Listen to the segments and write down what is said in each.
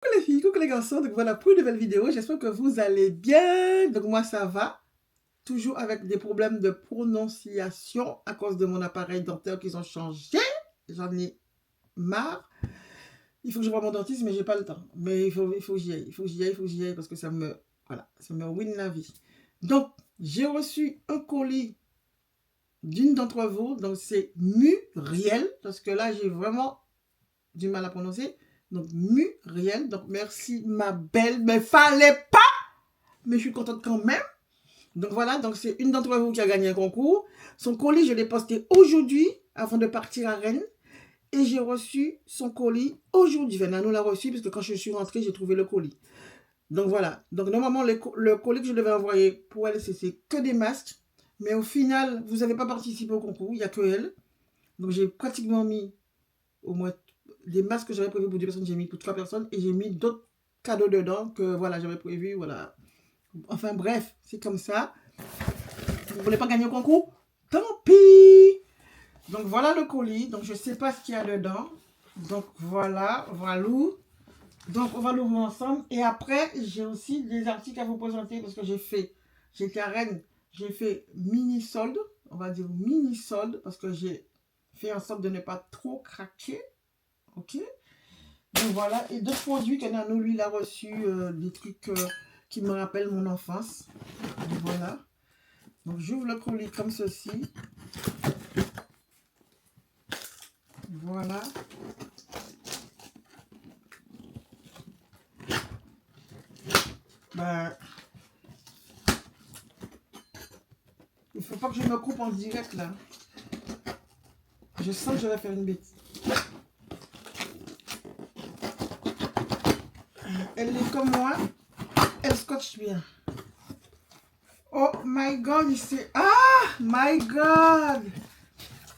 Coucou les filles, coucou les garçons, donc voilà pour une nouvelle vidéo, j'espère que vous allez bien, donc moi ça va, toujours avec des problèmes de prononciation à cause de mon appareil dentaire qu'ils ont changé, j'en ai marre, il faut que je voie mon dentiste mais j'ai pas le temps, mais il faut que j'y aille, il faut que j'y aille parce que voilà, ça me ruine la vie. Donc j'ai reçu un colis d'une d'entre vous, donc c'est Muriel, parce que là j'ai vraiment du mal à prononcer. Donc, Muriel. Donc, merci ma belle. Mais fallait pas. Mais je suis contente quand même. Donc, voilà. Donc, c'est une d'entre vous qui a gagné un concours. Son colis, je l'ai posté aujourd'hui avant de partir à Rennes. Et j'ai reçu son colis aujourd'hui. Nanou l'a reçu parce que quand je suis rentrée, j'ai trouvé le colis. Donc, voilà. Donc, normalement, le colis que je devais envoyer pour elle, c'est que des masques. Mais au final, vous n'avez pas participé au concours. Il n'y a que elle. Donc, j'ai pratiquement mis au moins les masques que j'avais prévu pour 2 personnes, j'ai mis pour 3 personnes et j'ai mis d'autres cadeaux dedans que voilà, j'avais prévu, voilà. Enfin bref, c'est comme ça. Vous voulez pas gagner au concours? Tant pis. Donc voilà le colis. Donc je sais pas ce qu'il y a dedans. Donc voilà, voilà. Donc on va l'ouvrir ensemble. Et après, j'ai aussi des articles à vous présenter parce que j'étais à Rennes, j'ai fait mini solde, on va dire mini solde parce que j'ai fait en sorte de ne pas trop craquer. Ok? Donc voilà, et d'autres produits que Nano lui il a reçu, des trucs qui me rappellent mon enfance. Donc voilà. Donc j'ouvre le colis comme ceci. Voilà. Ben, il faut pas que je me coupe en direct là. Je sens que je vais faire une bêtise. Elle est comme moi, elle scotche bien. Oh my god, c'est... Ah my god!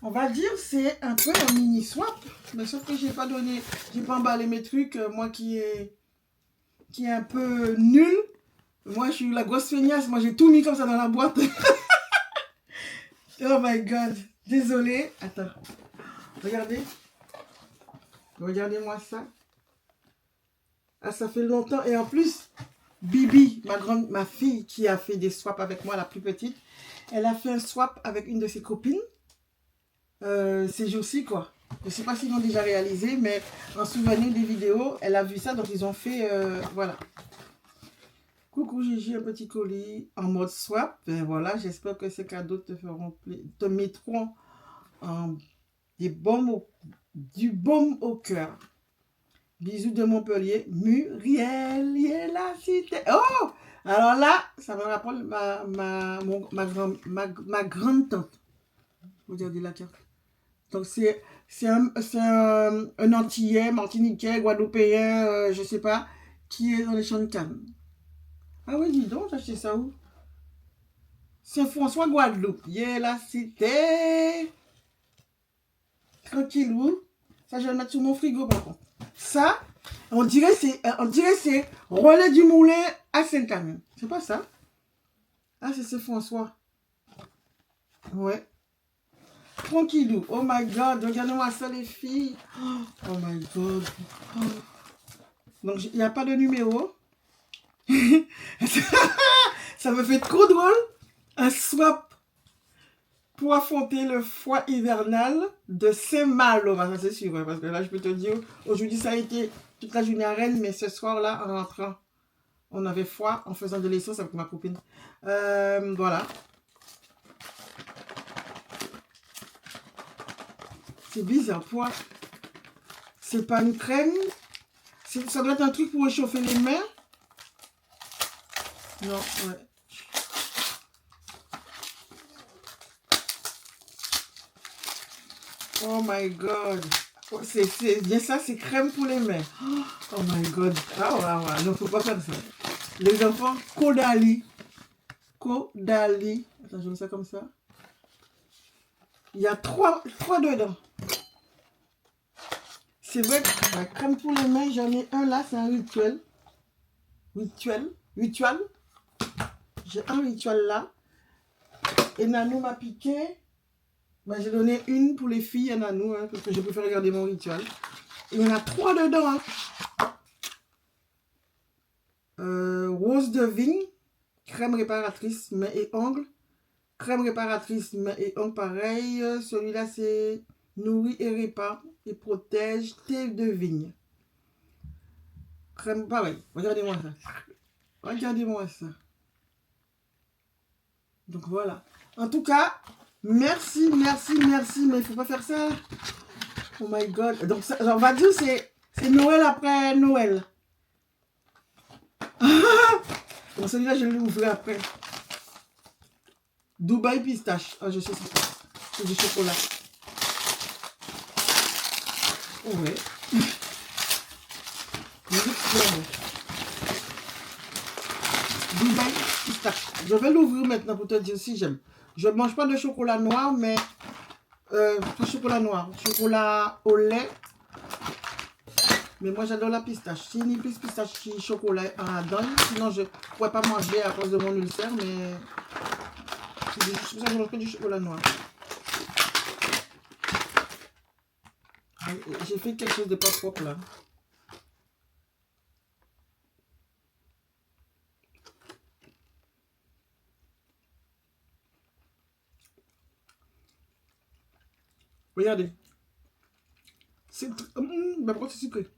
On va dire c'est un peu un mini swap. Mais sauf que j'ai pas emballé mes trucs, moi qui est un peu nul. Moi je suis la grosse feignasse, moi j'ai tout mis comme ça dans la boîte. Oh my god, désolé. Attends, regardez. Regardez-moi ça. Ah, ça fait longtemps. Et en plus, Bibi, ma fille qui a fait des swaps avec moi, la plus petite, elle a fait un swap avec une de ses copines. Ces jours-ci, quoi. Je ne sais pas s'ils l'ont déjà réalisé, mais en souvenir des vidéos, elle a vu ça, donc ils ont fait, voilà. Coucou Gigi, un petit colis en mode swap. Ben voilà, j'espère que ces cadeaux te mettront en du baume au cœur. Bisous de Montpellier, Muriel, est la cité. Oh! Alors là, ça me rappelle ma grande-tante. Vous dire la carte. Donc c'est un Antillais, Martiniquais, Guadeloupéen, je sais pas, qui est dans les champs de Cannes. Ah oui, dis donc, j'ai acheté ça où? Saint-François, Guadeloupe. La cité. Tranquillou. Ça, je vais le mettre sur mon frigo, par contre. Ça, on dirait c'est Relais du Moulin à Saint-Anne. C'est pas ça? Ah, c'est Saint-François. Ouais. Tranquillou. Oh my god, regardez-moi ça, les filles. Oh my god. Oh. Donc, il n'y a pas de numéro. Ça me fait trop drôle. Un swap pour affronter le froid hivernal de Saint-Malo. Ça, c'est sûr, hein, parce que là, je peux te dire, aujourd'hui, ça a été toute la journée à Rennes, mais ce soir-là, en rentrant, on avait froid en faisant de l'essence avec ma copine. Voilà. C'est bizarre. Quoi? C'est pas une crème. Ça doit être un truc pour réchauffer les mains. Non, ouais. Oh my god. C'est bien ça, c'est crème pour les mains. Oh my god. Ah ouais, ouais. Non, faut pas faire ça. Les enfants, Caudalie. Caudalie. Attends, je mets ça comme ça. Il y a trois dedans. C'est vrai que la crème pour les mains, j'en ai un là, c'est un rituel. Rituel. J'ai un rituel là. Et Nanou m'a piqué. Ben, j'ai donné une pour les filles à Nanou, hein, parce que je préfère regarder mon rituel. Et il y en a 3 dedans. Hein. rose de vigne, crème réparatrice mains et ongles. Crème réparatrice mains et ongles, pareil. Celui-là, c'est nourrit et répare et protège thé de vigne. Crème, pareil. Regardez-moi ça. Regardez-moi ça. Donc voilà. En tout cas, merci, merci, merci. Mais il ne faut pas faire ça. Oh my God. Donc ça, on va dire c'est Noël après Noël. Bon, celui-là, je l'ouvre après. Dubaï pistache. Ah, je sais ça. C'est du chocolat. Oh ouais. Dubaï pistache. Je vais l'ouvrir maintenant pour te dire si j'aime. Je ne mange pas de chocolat noir, mais... pas chocolat noir. Chocolat au lait. Mais moi, j'adore la pistache. Si ni plus pistache qui chocolat en donne, sinon je ne pourrais pas manger à cause de mon ulcère, mais c'est pour ça que je mange que du chocolat noir. J'ai fait quelque chose de pas propre là. Regardez. C'est... bah pourquoi c'est sucré?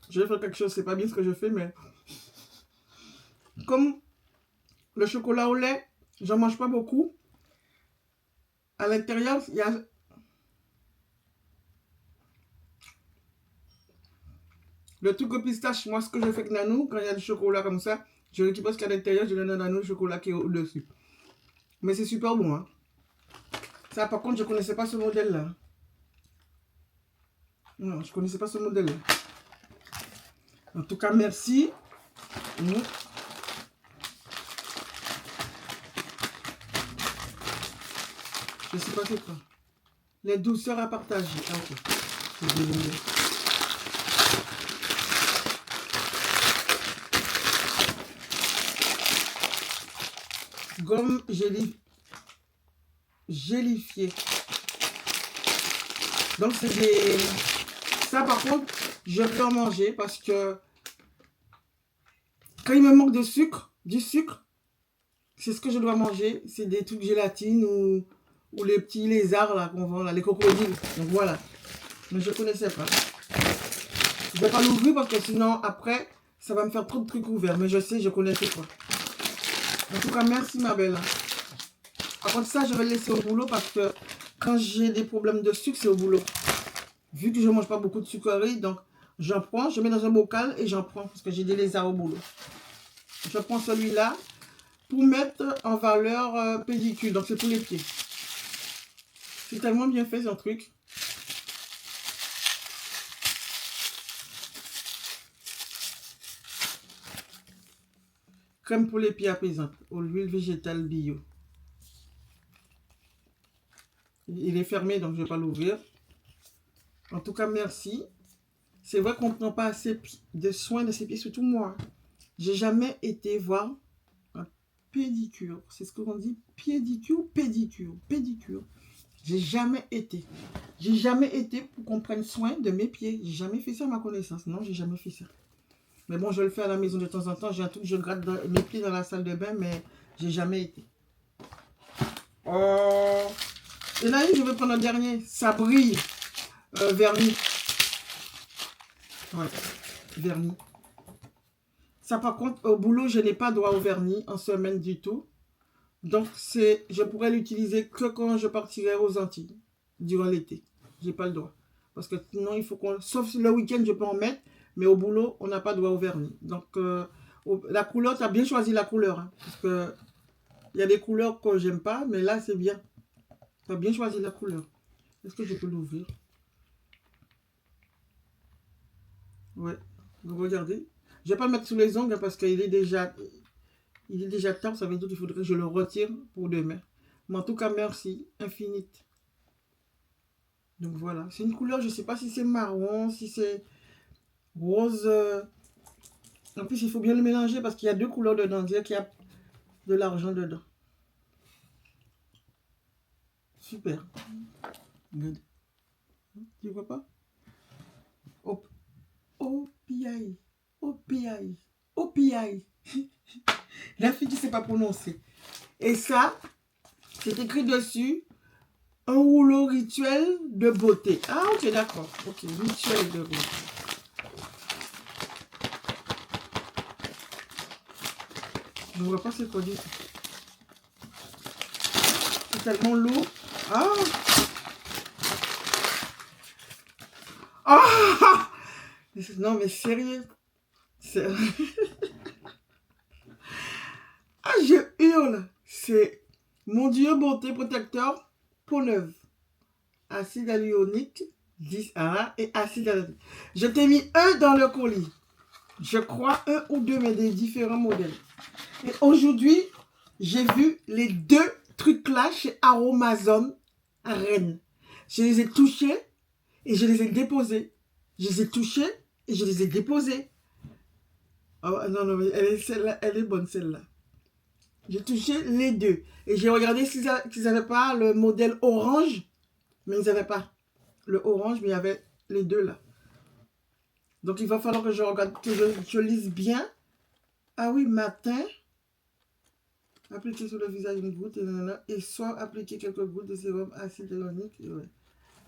Je vais faire quelque chose, c'est pas bien ce que je fais, mais... Comme le chocolat au lait, j'en mange pas beaucoup. À l'intérieur, il y a... Le truc au pistache, moi ce que je fais avec Nanou, quand il y a du chocolat comme ça, je récupère ce qu'il y a à l'intérieur, je donne à Nanou le chocolat qui est au-dessus. Mais c'est super bon, hein. Ça, par contre, je ne connaissais pas ce modèle-là. Non, je ne connaissais pas ce modèle-là. En tout cas, merci. Je ne sais pas c'est quoi. Les douceurs à partager. Ah, ok. Gomme gélifiée. Donc, c'est des... Ça, par contre, je peux en manger parce que quand il me manque de sucre, du sucre, c'est ce que je dois manger. C'est des trucs gélatine ou les petits lézards là qu'on vend, là, les crocodiles. Donc, voilà. Mais je ne connaissais pas. Je ne vais pas l'ouvrir parce que sinon, après, ça va me faire trop de trucs ouverts. Mais je sais, je connais c'est quoi. En tout cas, merci ma belle. Par contre, ça, je vais le laisser au boulot parce que quand j'ai des problèmes de sucre, c'est au boulot. Vu que je ne mange pas beaucoup de sucreries, donc j'en prends, je mets dans un bocal et j'en prends parce que j'ai des lézards au boulot. Je prends celui-là pour mettre en valeur pédicule. Donc, c'est pour les pieds. C'est tellement bien fait, ce truc. Crème pour les pieds apaisante, aux huiles végétales bio. Il est fermé, donc je ne vais pas l'ouvrir. En tout cas, merci. C'est vrai qu'on ne prend pas assez de soin de ses pieds, surtout moi. J'ai jamais été voir un pédicure. C'est ce qu'on dit, pédicure, pédicure, pédicure. J'ai jamais été. J'ai jamais été pour qu'on prenne soin de mes pieds. J'ai jamais fait ça à ma connaissance. Non, j'ai jamais fait ça. Mais bon, je le fais à la maison de temps en temps. J'ai un truc, je gratte mes pieds dans la salle de bain, mais j'ai jamais été. Oh. Et là, je vais prendre un dernier. Ça brille. Vernis. Ouais, vernis. Ça, par contre, au boulot, je n'ai pas droit au vernis en semaine du tout. Donc, je pourrais l'utiliser que quand je partirai aux Antilles, durant l'été. Je n'ai pas le droit. Parce que sinon, il faut qu'on... Sauf le week-end, je peux en mettre, mais au boulot, on n'a pas droit au vernis. Donc, la couleur, tu as bien choisi la couleur. Hein, parce que il y a des couleurs que j'aime pas, mais là, c'est bien. Tu as bien choisi la couleur. Est-ce que je peux l'ouvrir? Ouais, vous regardez. Je ne vais pas le mettre sous les ongles parce qu'il est déjà... Il est déjà tard, ça veut dire qu'il faudrait que je le retire pour demain. Mais en tout cas, merci, infinite. Donc voilà, c'est une couleur, je ne sais pas si c'est marron, si c'est rose. En plus, il faut bien le mélanger parce qu'il y a deux couleurs dedans. Dire qu'il y a de l'argent dedans. Super. Regarde. Tu vois pas? Hop. OPI. OPI. OPI. La fille qui ne sait pas prononcer. Et ça, c'est écrit dessus, un rouleau rituel de beauté. Ah, ok, d'accord. Ok, rituel de beauté. Je ne vois pas c'est quoi du tout. C'est tellement lourd. Ah! Ah! Non, mais sérieux. Ah, je hurle. C'est mon Dieu, beauté protecteur, peau neuve. Acide hyaluronique, 10 A et acide hyaluronique. Je t'ai mis un dans le colis. Je crois un ou deux, mais des différents modèles. Et aujourd'hui, j'ai vu les deux trucs là chez Aromazone à Rennes. Je les ai touchés et je les ai déposés. Je les ai touchés et je les ai déposés. Oh, non, non, mais celle-là, elle est bonne, celle-là. J'ai touché les deux. Et j'ai regardé s'ils n'avaient pas le modèle orange. Mais ils n'avaient pas le orange, mais il y avait les deux là. Donc il va falloir que je regarde, que je lise bien. Ah oui, matin. Appliquer sur le visage une goutte et soit appliquer quelques gouttes de sérum acide hyaluronique. Ouais.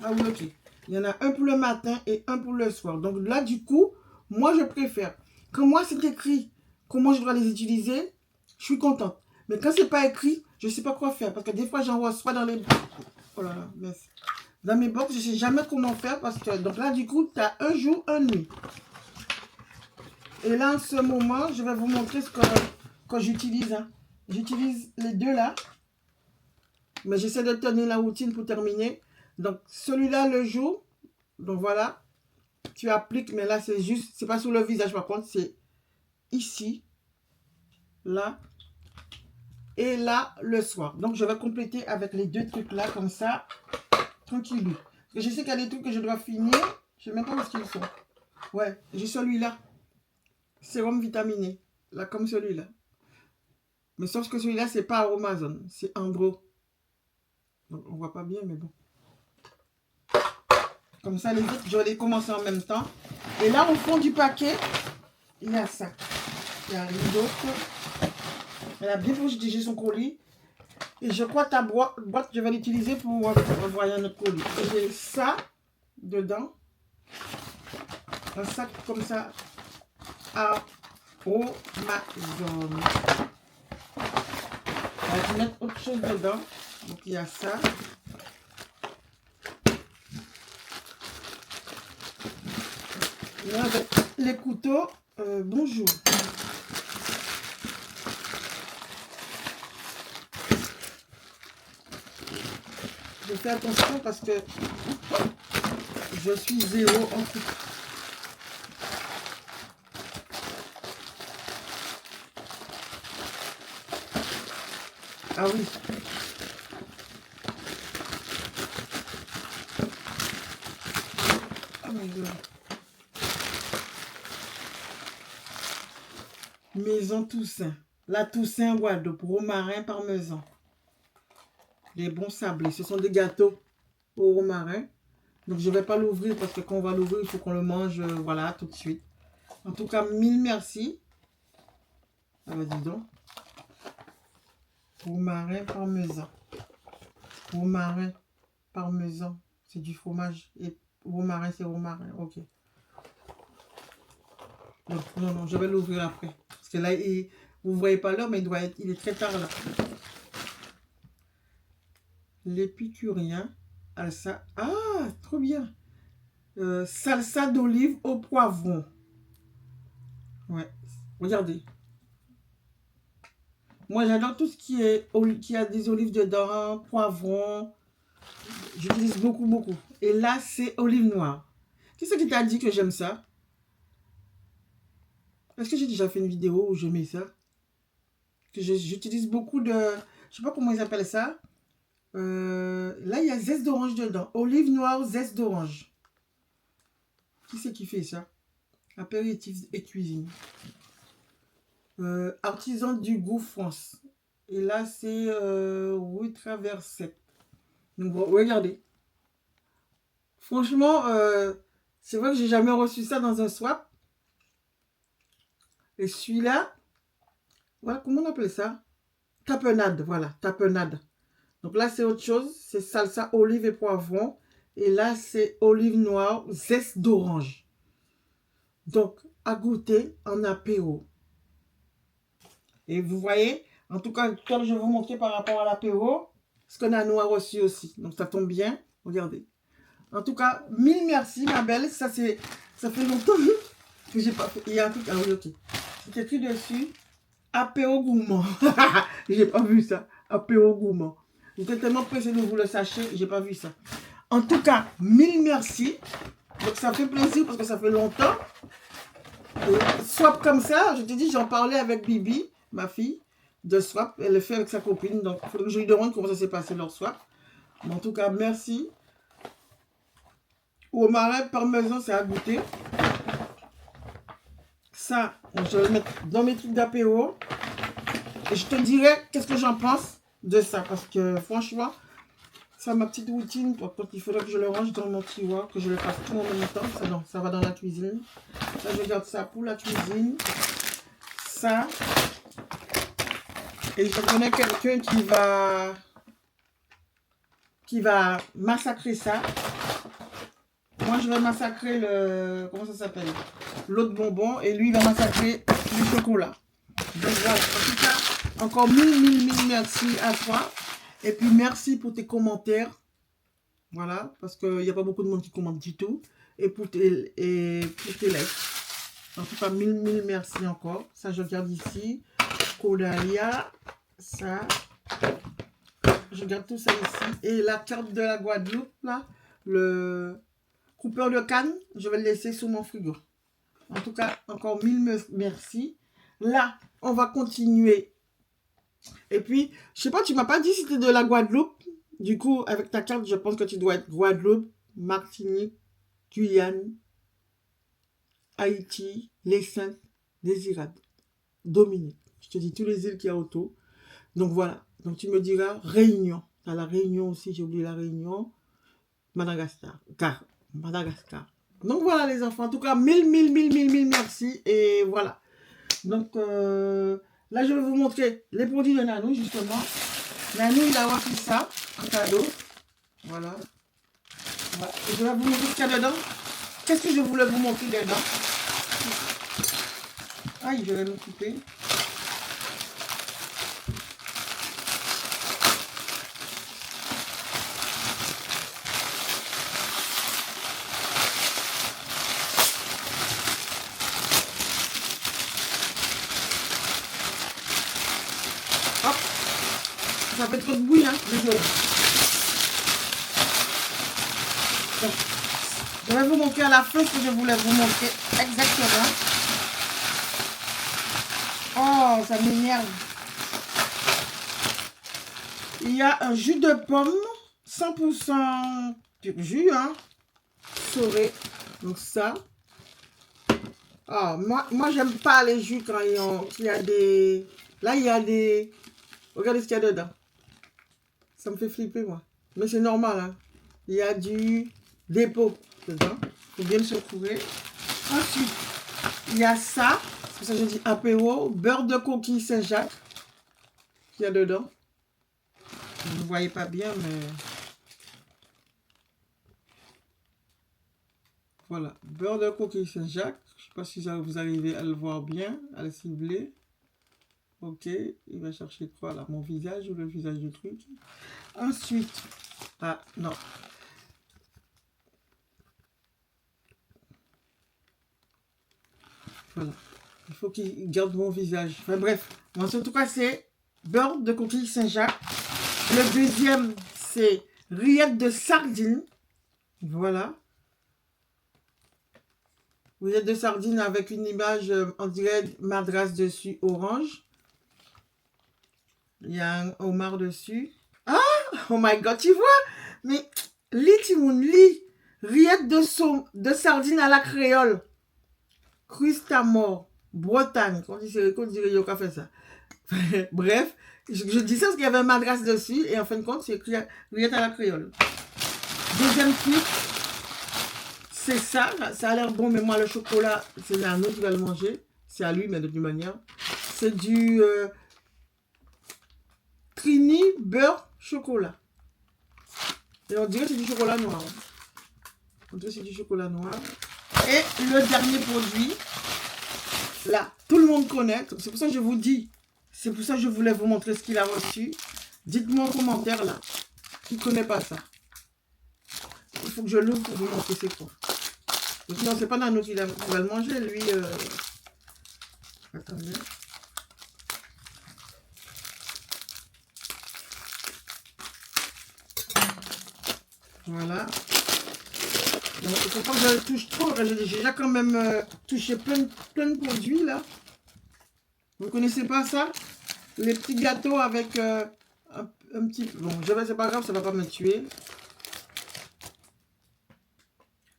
Ah oui, ok. Il y en a un pour le matin et un pour le soir. Donc là, du coup, moi, je préfère. Quand moi, c'est écrit comment je dois les utiliser, je suis contente. Mais quand c'est pas écrit, je ne sais pas quoi faire. Parce que des fois, j'en reçois dans les... Oh là là, merci. Dans mes box, je ne sais jamais comment faire. Parce que... Donc là, du coup, tu as un jour, une nuit. Et là, en ce moment, je vais vous montrer ce que j'utilise. Hein. J'utilise les deux là. Mais j'essaie de tenir la routine pour terminer. Donc, celui-là, le jour. Donc, voilà. Tu appliques, mais là, c'est juste... C'est pas sur le visage, par contre. C'est ici. Là. Et là, le soir. Donc, je vais compléter avec les deux trucs là, comme ça. Tranquille. Parce que je sais qu'il y a des trucs que je dois finir. Je ne sais même pas où ils sont. Ouais, j'ai celui-là. Sérum vitaminé. Là, comme celui-là. Mais sauf que celui-là, c'est pas Aromazone. C'est Andro. Donc, on voit pas bien, mais bon. Comme ça, les autres, je vais les commencer en même temps. Et là, au fond du paquet, il y a ça. Il y a une autre. Elle a bien protégé son colis. Et je crois que ta boîte, je vais l'utiliser pour envoyer notre colis. Et j'ai ça dedans. Un sac comme ça. Amazon. On va mettre autre chose dedans. Donc, il y a ça. Là, avec les couteaux, bonjour. Je fais attention parce que je suis zéro en couteau. Ah oui. Oh my God. Maison Toussaint. La Toussaint Guadeloupe, romarin parmesan. Les bons sablés. Ce sont des gâteaux au romarin. Donc je ne vais pas l'ouvrir parce que quand on va l'ouvrir, il faut qu'on le mange, voilà, tout de suite. En tout cas, mille merci. Ah bah dis donc. Romarin parmesan. Romarin parmesan. C'est du fromage. Et romarin, c'est romarin. Ok. Non, non, non, je vais l'ouvrir après. Parce que là, vous ne voyez pas l'heure, mais il est très tard là. L'épicurien. Salsa. Ah, trop bien. Salsa d'olive au poivron. Ouais. Regardez. Moi, j'adore tout ce qui a des olives dedans, poivron. J'utilise beaucoup, beaucoup. Et là, c'est olive noire. Qui c'est qui t'a dit que j'aime ça? Est-ce que j'ai déjà fait une vidéo où je mets ça? Que j'utilise beaucoup de... Je sais pas comment ils appellent ça. Là, il y a zeste d'orange dedans. Olive noire, zeste d'orange. Qui c'est qui fait ça? Apéritif et cuisine. Artisan du goût France. Et là, c'est rue Traversette. Donc, regardez. Franchement, c'est vrai que j'ai jamais reçu ça dans un swap. Et celui-là, voilà, comment on appelle ça? Tapenade, voilà, tapenade. Donc là, c'est autre chose. C'est salsa, olive et poivron. Et là, c'est olive noire, zeste d'orange. Donc, à goûter en apéro. Et vous voyez, en tout cas, comme je vais vous montrer par rapport à l'apéro, ce qu'on a nous a reçu aussi. Donc, ça tombe bien. Regardez. En tout cas, mille merci, ma belle. Ça fait longtemps que j'ai pas fait. Il y a un truc. Ah oui, ok. C'était écrit dessus. Apéro gourmand. J'ai pas vu ça. Apéro gourmand. J'étais tellement pressée de vous le sachiez, j'ai pas vu ça. En tout cas, mille merci. Donc ça fait plaisir parce que ça fait longtemps. Swap comme ça, je te dis, j'en parlais avec Bibi, ma fille, de swap. Elle le fait avec sa copine. Donc il faudrait que je lui demande comment ça s'est passé leur swap. Mais en tout cas, merci. Au marin parmesan, c'est à goûter. Ça, je vais le mettre dans mes trucs d'apéro. Et je te dirai qu'est-ce que j'en pense de ça. Parce que franchement, c'est ma petite routine. Donc il faudrait que je le range dans mon tiroir, que je le fasse tout en même temps. Ça, non, ça va dans la cuisine. Ça, je garde ça pour la cuisine. Ça. Et je connais quelqu'un qui va massacrer ça. Moi, je vais massacrer le... Comment ça s'appelle? L'autre bonbon. Et lui, il va massacrer le chocolat. Donc voilà. En tout cas, encore mille merci à toi. Et puis, merci pour tes commentaires. Voilà. Parce qu'il n'y a pas beaucoup de monde qui commente du tout. Et pour tes likes. En tout cas, mille merci encore. Ça, je regarde ici. Kodalia. Ça. Je garde tout ça ici. Et la carte de la Guadeloupe, là. Le... coupeur de canne, je vais le laisser sous mon frigo. En tout cas, encore mille merci. Là, on va continuer. Et puis, je sais pas, tu m'as pas dit si c'était de la Guadeloupe. Du coup, avec ta carte, je pense que tu dois être Guadeloupe, Martinique, Guyane, Haïti, les Saintes, Désirade, Dominique. Je te dis tous les îles qu'il y a autour. Donc voilà. Donc tu me diras Réunion. À la Réunion aussi, j'ai oublié la Réunion. Madagascar. Madagascar. Donc voilà les enfants, en tout cas mille merci et voilà. Donc là je vais vous montrer les produits de Nanou justement. Nanou il a reçu ça en cadeau. Voilà. Voilà. Et je vais vous montrer ce qu'il y a dedans. Qu'est-ce que je voulais vous montrer dedans? Aïe, je vais me couper. Ça fait trop de bruit, hein, désolé. Donc, je vais vous montrer à la fin ce que je voulais vous montrer exactement. Oh, ça m'énerve. Il y a un jus de pomme, 100% pur jus, hein, sauré. Donc ça. Oh, moi j'aime pas les jus quand il y a des... Là, il y a des... Regardez ce qu'il y a dedans. Ça me fait flipper, moi. Mais c'est normal, hein. Il y a du dépôt dedans. Il faut bien le secouer. Ensuite, il y a ça. C'est pour ça que je dis apéro. Beurre de coquille Saint-Jacques. Qu'il y a dedans. Vous ne voyez pas bien, mais... Voilà. Beurre de coquille Saint-Jacques. Je ne sais pas si vous arrivez à le voir bien, à le cibler. Ok, il va chercher quoi là? Mon visage ou le visage du truc? Ensuite, ah non. Voilà. Il faut qu'il garde mon visage. Enfin bref, en tout cas c'est beurre de coquille Saint-Jacques. Le deuxième c'est rillettes de sardines. Voilà. Rillettes de sardines avec une image, on dirait madras dessus, orange. Il y a un homard dessus. Ah! Oh my god, tu vois? Mais, lit, Timoun, lit. Rillettes de sardines à la créole. Crustamore. Bretagne. Qu'on dirait Yoka fait ça. Bref, je dis ça parce qu'il y avait un madras dessus. Et en fin de compte, c'est rillettes à la créole. Deuxième truc. C'est ça. Ça a l'air bon, mais moi, le chocolat, c'est Nanou qui va le manger. C'est à lui, mais de toute manière. C'est du Trini beurre chocolat. Et on dirait que c'est du chocolat noir. On dirait que c'est du chocolat noir. Et le dernier produit, là, tout le monde connaît. C'est pour ça que je vous dis. C'est pour ça que je voulais vous montrer ce qu'il a reçu. Dites-moi en commentaire, là. Qui ne connaît pas ça? Il faut que je l'ouvre pour vous montrer c'est quoi. Non, c'est pas Nano qui va le manger, lui. Attendez. Voilà. Donc, il faut pas que je le touche trop. J'ai déjà quand même touché plein de produits, là. Vous connaissez pas ça? Les petits gâteaux avec un petit... Bon, c'est pas grave, ça va pas me tuer.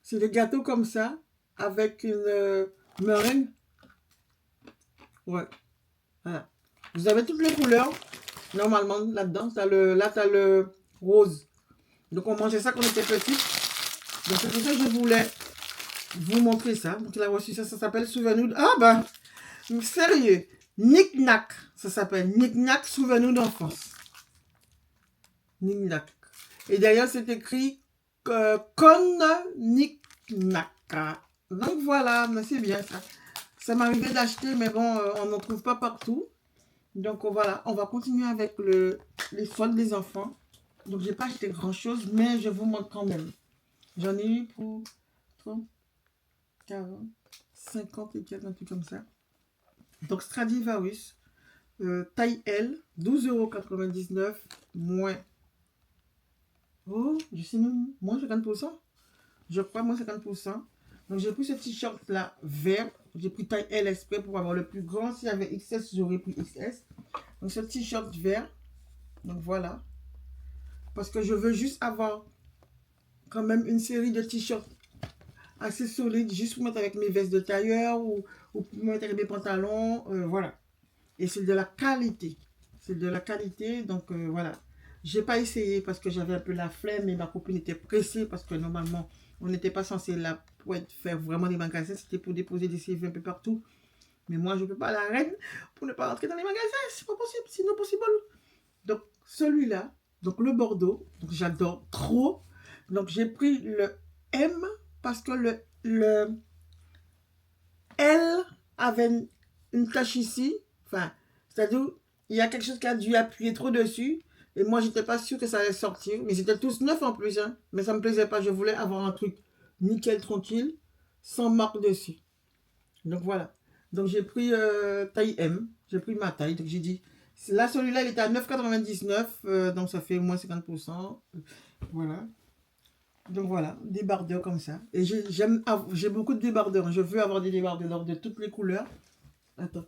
C'est des gâteaux comme ça, avec une meringue. Ouais. Voilà. Vous avez toutes les couleurs, normalement, là-dedans. Là, tu as le rose. Donc, on mangeait ça quand on était petit. Donc, c'est pour ça que je voulais vous montrer ça. Donc, il a reçu ça, ça s'appelle Souvenir... Ah, bah, sérieux. Knick-Knack, ça s'appelle. Knick-Knack, Souvenir d'enfance. Knick-Knack. Et d'ailleurs, c'est écrit Con Knick-Knack. Donc, voilà, mais c'est bien ça. Ça m'arrivait d'acheter, mais bon, on n'en trouve pas partout. Donc, voilà, on va continuer avec les soldes des enfants. Donc, j'ai pas acheté grand-chose, mais je vous montre quand même. J'en ai eu pour 30, 40, 50 et quelques, un truc comme ça. Donc, Stradivarius, taille L, 12,99 €, moins. Oh, je sais même, moins 50%. Je crois, moins 50%. Donc, j'ai pris ce t-shirt-là vert. J'ai pris taille L exprès pour avoir le plus grand. S'il y avait XS, j'aurais pris XS. Donc, ce t-shirt vert. Donc, voilà. Parce que je veux juste avoir quand même une série de t-shirts assez solides, juste pour mettre avec mes vestes de tailleur ou pour mettre avec mes pantalons. Voilà. Et c'est de la qualité. C'est de la qualité. Donc, voilà. J'ai pas essayé parce que j'avais un peu la flemme et ma copine était pressée parce que normalement, on n'était pas censé là pour faire vraiment des magasins. C'était pour déposer des CV un peu partout. Mais moi, je ne peux pas la reine pour ne pas rentrer dans les magasins. C'est pas possible. C'est non possible. Donc, celui-là, donc le Bordeaux, donc j'adore trop. Donc, j'ai pris le M parce que le L avait une tache ici. Enfin, c'est-à-dire, il y a quelque chose qui a dû appuyer trop dessus. Et moi, j'étais pas sûre que ça allait sortir. Mais c'était tous neuf en plus. Hein. Mais ça me plaisait pas. Je voulais avoir un truc nickel, tranquille, sans marque dessus. Donc, voilà. Donc, j'ai pris taille M. J'ai pris ma taille. Donc, j'ai dit... Là, celui-là, il était à 9,99. Donc, ça fait moins 50%. Voilà. Donc, voilà. Débardeurs comme ça. Et j'ai beaucoup de débardeurs. Je veux avoir des débardeurs de toutes les couleurs. Attends.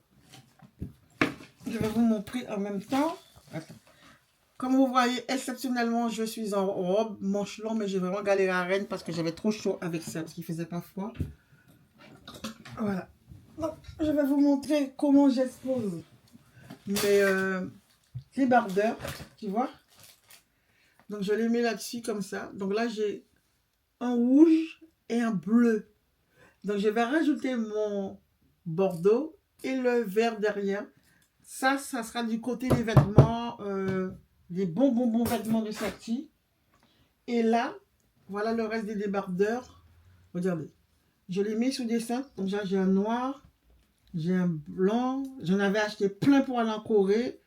Je vais vous montrer en même temps. Attends. Comme vous voyez, exceptionnellement, je suis en robe, manche longue, mais j'ai vraiment galéré à Rennes parce que j'avais trop chaud avec ça, parce qu'il faisait pas froid. Voilà. Donc, je vais vous montrer comment j'expose mes débardeurs, tu vois. Donc, je les mets là-dessus comme ça. Donc là, j'ai un rouge et un bleu. Donc, je vais rajouter mon bordeaux et le vert derrière. Ça sera du côté des vêtements... des bons vêtements de Sakti. Et là, voilà le reste des débardeurs. Regardez. Je les mets sous dessin. Donc là, j'ai un noir. J'ai un blanc. J'en avais acheté plein pour aller en Corée.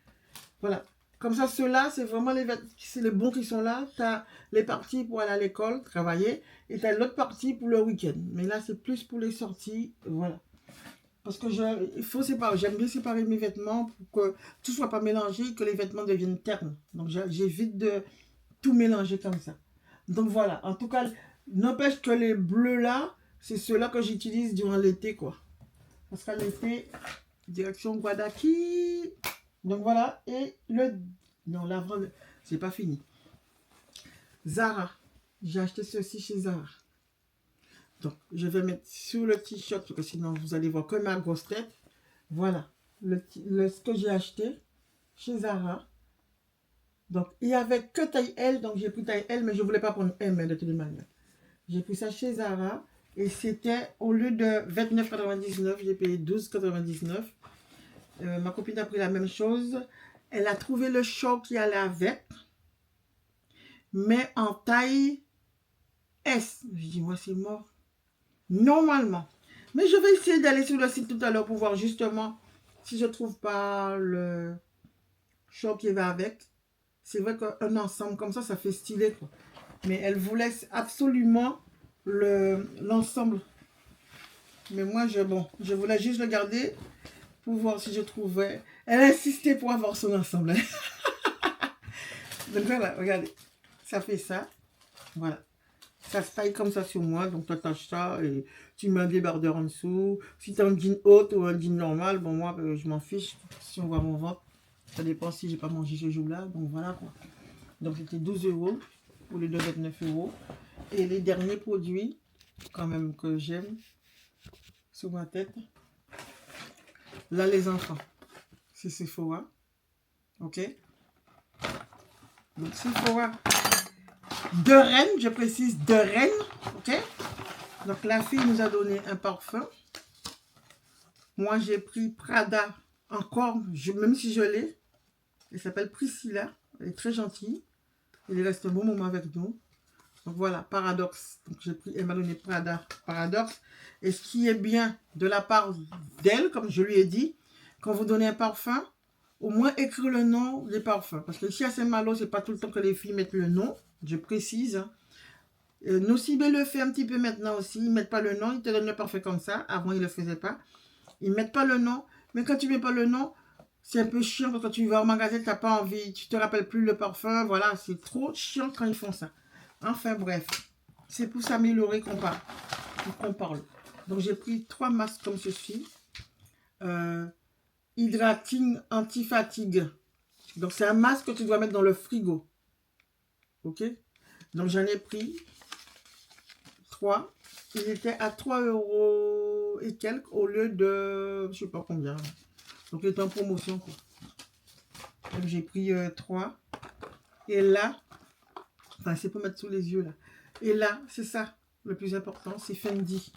Voilà. Comme ça, ceux-là, c'est vraiment c'est les bons qui sont là. Tu as les parties pour aller à l'école, travailler. Et tu as l'autre partie pour le week-end. Mais là, c'est plus pour les sorties. Voilà. Parce que il faut séparer. J'aime bien séparer mes vêtements pour que tout ne soit pas mélangé, que les vêtements deviennent ternes. Donc, j'évite de tout mélanger comme ça. Donc, voilà. En tout cas, n'empêche que les bleus là, c'est ceux-là que j'utilise durant l'été, quoi. Parce qu'à l'été, direction Guadaki. Donc, voilà. Et non, là, c'est pas fini. Zara. J'ai acheté ceci chez Zara. Donc, je vais mettre sur le t-shirt, parce que sinon, vous allez voir que ma grosse tête. Voilà, ce que j'ai acheté chez Zara. Donc, il n'y avait que taille L, donc j'ai pris taille L, mais je ne voulais pas prendre M de toutes les manières. J'ai pris ça chez Zara. Et c'était, au lieu de 29,99, j'ai payé 12,99. Ma copine a pris la même chose. Elle a trouvé le short qui allait avec, mais en taille S. Je dis, moi, c'est mort. Normalement. Mais je vais essayer d'aller sur le site tout à l'heure pour voir justement si je trouve pas le short qui va avec. C'est vrai qu'un ensemble comme ça fait stylé, quoi. Mais elle voulait absolument l'ensemble. Mais moi, je voulais juste le garder pour voir si je trouvais. Elle a insisté pour avoir son ensemble. Donc voilà, regardez. Ça fait ça. Voilà. Ça se taille comme ça sur moi. Donc tu attaches ça et tu mets un débardeur en dessous. Si tu as un jean haute ou un jean normal, bon moi je m'en fiche. Si on voit mon ventre, ça dépend si j'ai pas mangé ce jour-là. Donc voilà quoi. Donc c'était 12 € au lieu de 29 €. Et les derniers produits, quand même, que j'aime, sur ma tête. Là, les enfants, c'est Sephora. Ok. Donc Sephora de Rennes, je précise, de Rennes. Ok. Donc la fille nous a donné un parfum. Moi, j'ai pris Prada encore, même si je l'ai. Elle s'appelle Priscilla. Elle est très gentille. Elle reste un bon moment avec nous. Donc voilà, Paradoxe. Donc j'ai pris, elle m'a donné Prada Paradoxe. Et ce qui est bien de la part d'elle, comme je lui ai dit, quand vous donnez un parfum, au moins écrire le nom des parfums. Parce que ici à Saint-Malo, c'est pas tout le temps que les filles mettent le nom. Je précise. Nocibé le fait un petit peu maintenant aussi. Ils ne mettent pas le nom. Ils te donnent le parfum comme ça. Avant, ils ne le faisaient pas. Ils ne mettent pas le nom. Mais quand tu ne mets pas le nom, c'est un peu chiant. Parce que quand tu vas au magasin, tu n'as pas envie. Tu ne te rappelles plus le parfum. Voilà, c'est trop chiant quand ils font ça. Enfin bref, c'est pour s'améliorer qu'on parle. Donc j'ai pris 3 masques comme ceci. Hydrating anti-fatigue. Donc c'est un masque que tu dois mettre dans le frigo. Ok. Donc j'en ai pris 3. Il était à 3 € et quelques au lieu de je sais pas combien. Donc il était en promotion, quoi. Donc j'ai pris 3. Et là, enfin c'est pour mettre sous les yeux là. Et là, c'est ça le plus important, c'est Fendi.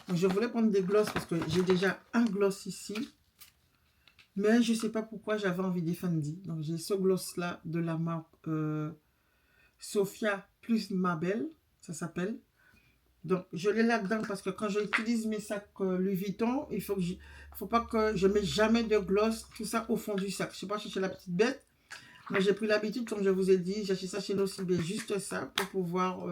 Donc je voulais prendre des glosses parce que j'ai déjà un gloss ici. Mais je ne sais pas pourquoi j'avais envie des Fendi. Donc j'ai ce gloss là de la marque Sophia plus Mabel, ça s'appelle. Donc je l'ai là-dedans parce que quand j'utilise mes sacs Louis Vuitton, il faut pas que je mette jamais de gloss, tout ça au fond du sac. Je ne sais pas chercher la petite bête. Mais j'ai pris l'habitude, comme je vous ai dit, j'ai acheté ça chez Nocibé, juste ça, pour pouvoir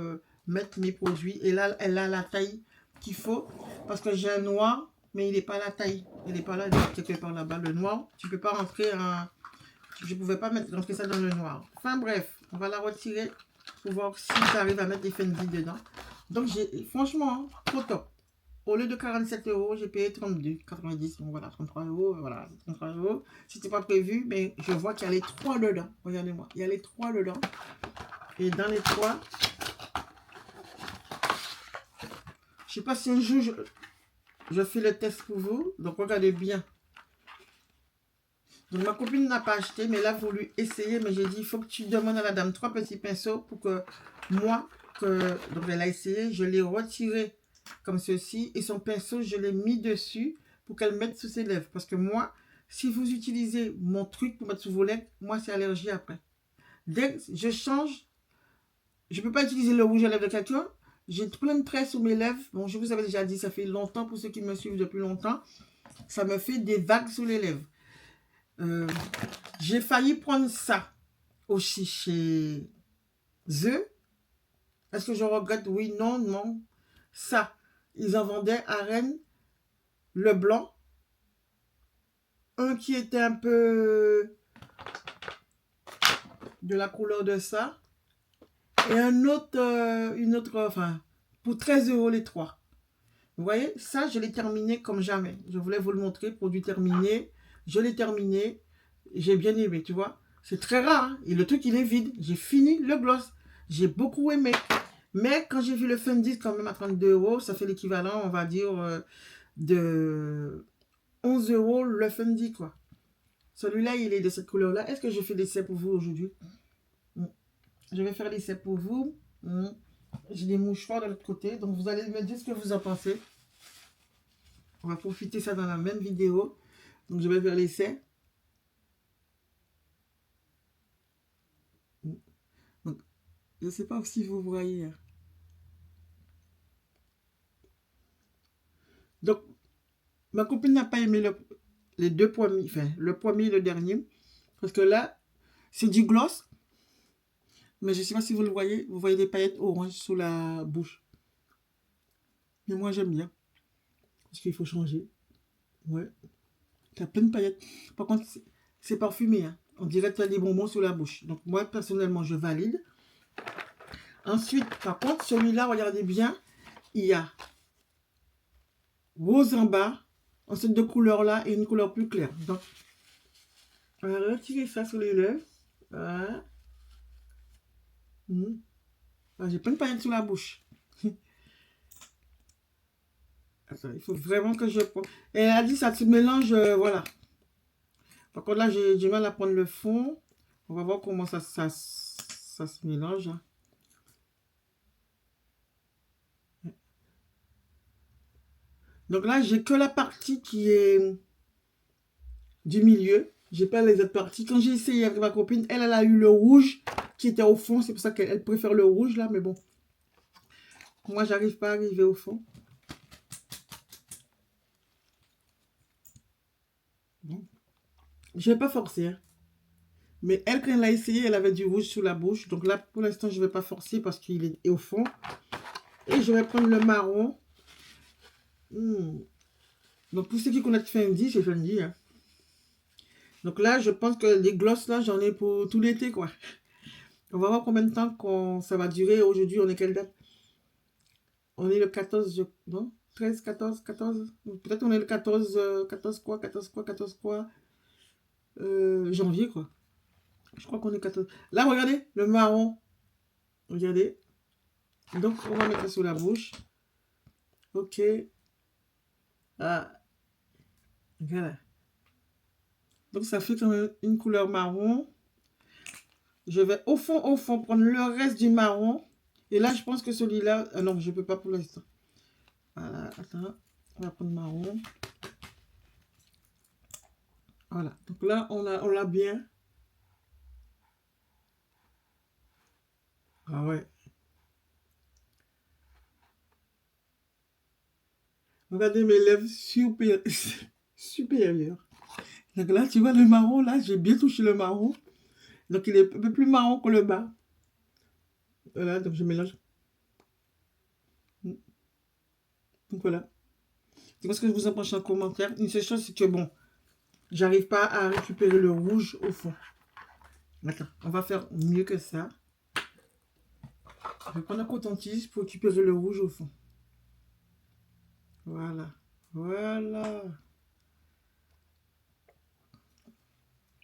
mettre mes produits. Et là, elle a la taille qu'il faut, parce que j'ai un noir, mais il n'est pas la taille. Il n'est pas là, il est quelque part là-bas. Le noir, tu ne peux pas rentrer je ne pouvais pas rentrer ça dans le noir. Enfin bref, on va la retirer pour voir si j'arrive à mettre des Fendi dedans. Donc, franchement, trop top. Au lieu de 47 €, j'ai payé 32,90 €. Donc voilà, 33 €. Voilà, 33 €. C'était pas prévu, mais je vois qu'il y a les 3 dedans. Regardez-moi, il y a les 3 dedans. Et dans les 3, je sais pas si un jour je fais le test pour vous. Donc regardez bien. Donc ma copine n'a pas acheté, mais elle a voulu essayer. Mais j'ai dit, il faut que tu demandes à la dame 3 petits pinceaux pour que moi, donc elle a essayé, je l'ai retiré comme ceci. Et son pinceau, je l'ai mis dessus pour qu'elle mette sous ses lèvres. Parce que moi, si vous utilisez mon truc pour mettre sous vos lèvres, moi, c'est allergie après. Dès que je change, je ne peux pas utiliser le rouge à lèvres de quelqu'un. J'ai plein de traits sur mes lèvres. Bon, je vous avais déjà dit, ça fait longtemps, pour ceux qui me suivent depuis longtemps. Ça me fait des vagues sous les lèvres. J'ai failli prendre ça aussi chez eux. Est-ce que je regrette? Oui, non, non. Ça, ils en vendaient à Rennes, le blanc. Un qui était un peu de la couleur de ça. Et un autre, enfin, pour 13 € les 3. Vous voyez, ça, je l'ai terminé comme jamais. Je voulais vous le montrer, produit terminé. Je l'ai terminé. J'ai bien aimé, tu vois. C'est très rare, hein? Et le truc, il est vide. J'ai fini le gloss. J'ai beaucoup aimé. Mais quand j'ai vu le Fendi quand même à 32 €, ça fait l'équivalent, on va dire, de 11 € le Fendi, quoi. Celui-là, il est de cette couleur-là. Est-ce que je fais l'essai pour vous aujourd'hui? Je vais faire l'essai pour vous. J'ai des mouchoirs de l'autre côté. Donc, vous allez me dire ce que vous en pensez. On va profiter ça dans la même vidéo. Donc, je vais faire l'essai. Donc, je ne sais pas si vous voyez. Donc, ma copine n'a pas aimé les deux premiers. Enfin, le premier et le dernier. Parce que là, c'est du gloss. Mais je ne sais pas si vous le voyez. Vous voyez des paillettes orange sous la bouche. Mais moi, j'aime bien. Parce qu'il faut changer. Ouais. Il y a plein de paillettes. Par contre, c'est parfumé. Hein. On dirait que tu as des bonbons sous la bouche. Donc, moi, personnellement, je valide. Ensuite, par contre, celui-là, regardez bien. Il y a rose en bas. Ensuite, deux couleurs-là et une couleur plus claire. Donc, on va retirer ça sur les lèvres. Voilà. J'ai plein de paillettes sous la bouche. Attends, il faut vraiment que je... Et elle a dit, ça se mélange, voilà. Par contre, là, j'ai du mal à prendre le fond. On va voir comment ça se mélange. Hein. Donc là, j'ai que la partie qui est du milieu. J'ai pas les autres parties. Quand j'ai essayé avec ma copine, elle a eu le rouge qui était au fond. C'est pour ça qu'elle préfère le rouge là. Mais bon, moi, j'arrive pas à arriver au fond. Bon. Je vais pas forcer. Hein. Mais elle, quand elle a essayé, elle avait du rouge sous la bouche. Donc là, pour l'instant, je vais pas forcer parce qu'il est au fond. Et je vais prendre le marron. Donc, pour ceux qui connaissent Fendi, c'est Fendi. Hein. Donc là, je pense que les glosses, là, j'en ai pour tout l'été, quoi. On va voir combien de temps ça va durer. Aujourd'hui, on est quelle date? On est le 14, non 13, 14, 14. Peut-être on est le 14, 14 quoi, 14 quoi, 14 quoi. Janvier, quoi. Je crois qu'on est 14. Là, regardez, le marron. Regardez. Donc, on va mettre ça sous la bouche. Ok. Ah. Voilà. Donc, ça fait quand même une couleur marron. Je vais au fond, prendre le reste du marron. Et là, je pense que celui-là... Ah non, je ne peux pas pour l'instant. Voilà, attends. On va prendre marron. Voilà. Donc là, on l'a bien. Ah ouais. Regardez mes lèvres supérieures. Donc là, tu vois le marron, là, j'ai bien touché le marron. Donc il est un peu plus marron que le bas. Voilà, donc je mélange. Donc voilà. C'est parce que je vous en penche en commentaire. Une seule chose, c'est que bon, j'arrive pas à récupérer le rouge au fond. Attends, on va faire mieux que ça. Je vais prendre un coton-tige pour récupérer le rouge au fond. Voilà. Voilà.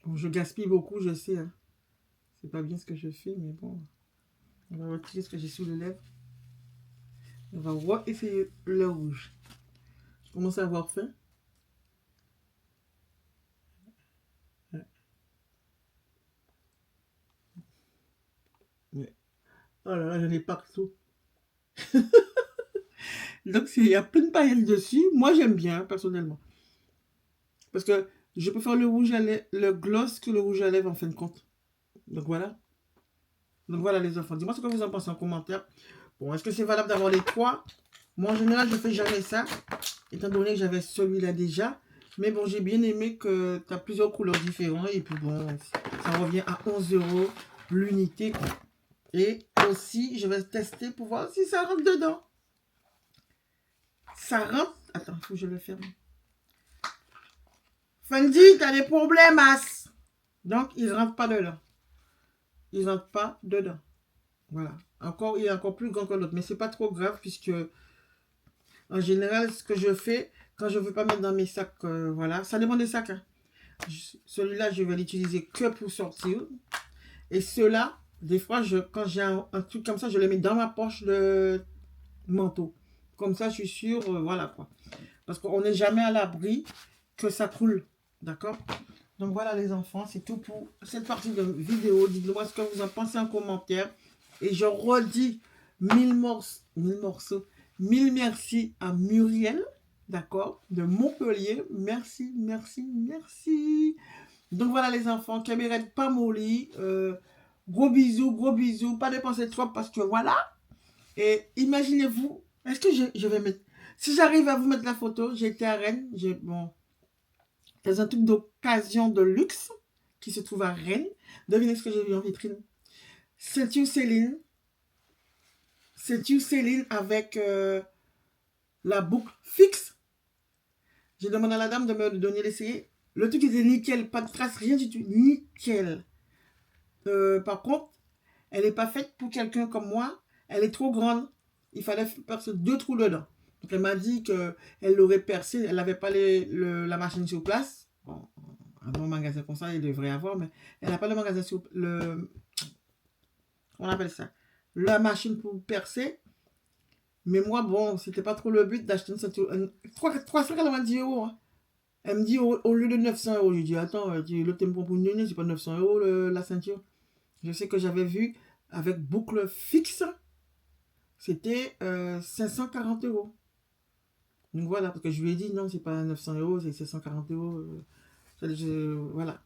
Bon, je gaspille beaucoup, je sais. Hein. C'est pas bien ce que je fais, mais bon. On va retirer ce que j'ai sous les lèvres. On va re-essayer le rouge. Je commence à avoir faim. Oh là là, j'en ai partout. Donc, il y a plein de paillettes dessus. Moi, j'aime bien, personnellement. Parce que je préfère le rouge à lèvres, le gloss que le rouge à lèvres, en fin de compte. Donc, voilà. Donc, voilà, les enfants. Dis-moi ce que vous en pensez en commentaire. Bon, est-ce que c'est valable d'avoir les trois? Moi, en général, je ne fais jamais ça. Étant donné que j'avais celui-là déjà. Mais bon, j'ai bien aimé que tu as plusieurs couleurs différentes. Et puis, bon, ça revient à 11 € l'unité. Et aussi, je vais tester pour voir si ça rentre dedans. Ça rentre. Attends, il faut que je le ferme. Fendi, t'as des problèmes, as. Donc, il ne rentre pas dedans. Il ne rentre pas dedans. Voilà. Encore, il est encore plus grand que l'autre. Mais c'est pas trop grave puisque, en général, ce que je fais, quand je ne veux pas mettre dans mes sacs, voilà. Ça dépend des sacs. Hein. Celui-là, je vais l'utiliser que pour sortir. Et ceux-là, des fois, quand j'ai un truc comme ça, je le mets dans ma poche de manteau. Comme ça, je suis sûre, voilà quoi. Parce qu'on n'est jamais à l'abri que ça coule. D'accord? Donc voilà les enfants, c'est tout pour cette partie de vidéo. Dites-moi ce que vous en pensez en commentaire. Et je redis morceaux. 1000 merci à Muriel, d'accord, de Montpellier. Merci, merci, merci. Donc voilà les enfants, Kéméret pas molli. Gros bisous, pas dépenser trop parce que voilà. Et imaginez-vous, est-ce que je vais mettre... Si j'arrive à vous mettre la photo, j'étais à Rennes, bon, dans un truc d'occasion de luxe qui se trouve à Rennes. Devinez ce que j'ai vu en vitrine. Ceinture Céline avec la boucle fixe. J'ai demandé à la dame de me donner l'essayer. Le truc était nickel, pas de traces, rien du tout, nickel. Par contre, elle n'est pas faite pour quelqu'un comme moi. Elle est trop grande. Il fallait percer 2 trous dedans. Donc elle m'a dit qu'elle l'aurait percé. Elle n'avait pas la machine sur place. Bon, un bon magasin comme ça, il devrait avoir, mais elle n'a pas le magasin sur on appelle ça la machine pour percer. Mais moi, bon, c'était pas trop le but d'acheter une ceinture. 390 €. Hein. Elle me dit au lieu de 900 €. Je dis, attends, le tempo pour une année, c'est pas 900 € la ceinture. Je sais que j'avais vu avec boucle fixe, c'était 540 €. Donc voilà, parce que je lui ai dit, non, c'est pas 900 €, c'est 540 €. Voilà.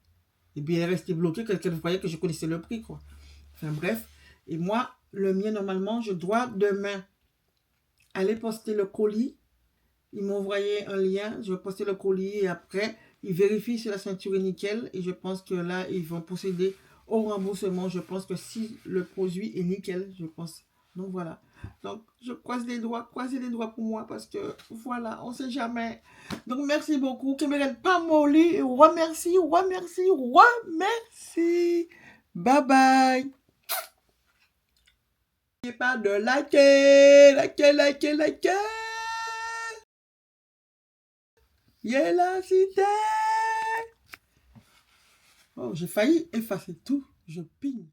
Et puis elle est restée bloquée, qu'elle voyait que je connaissais le prix, quoi. Enfin bref. Et moi, le mien, normalement, je dois demain aller poster le colis. Ils m'ont envoyé un lien, je vais poster le colis et après, ils vérifient si la ceinture est nickel. Et je pense que là, ils vont procéder au remboursement. Je pense que si le produit est nickel, je pense. Donc voilà. Donc je croisez les doigts pour moi parce que voilà, on ne sait jamais. Donc merci beaucoup. Kéméret Pamoli, remercie. Bye bye. N'oubliez pas de liker. Yeah, la cité. Oh, j'ai failli effacer tout. Je ping.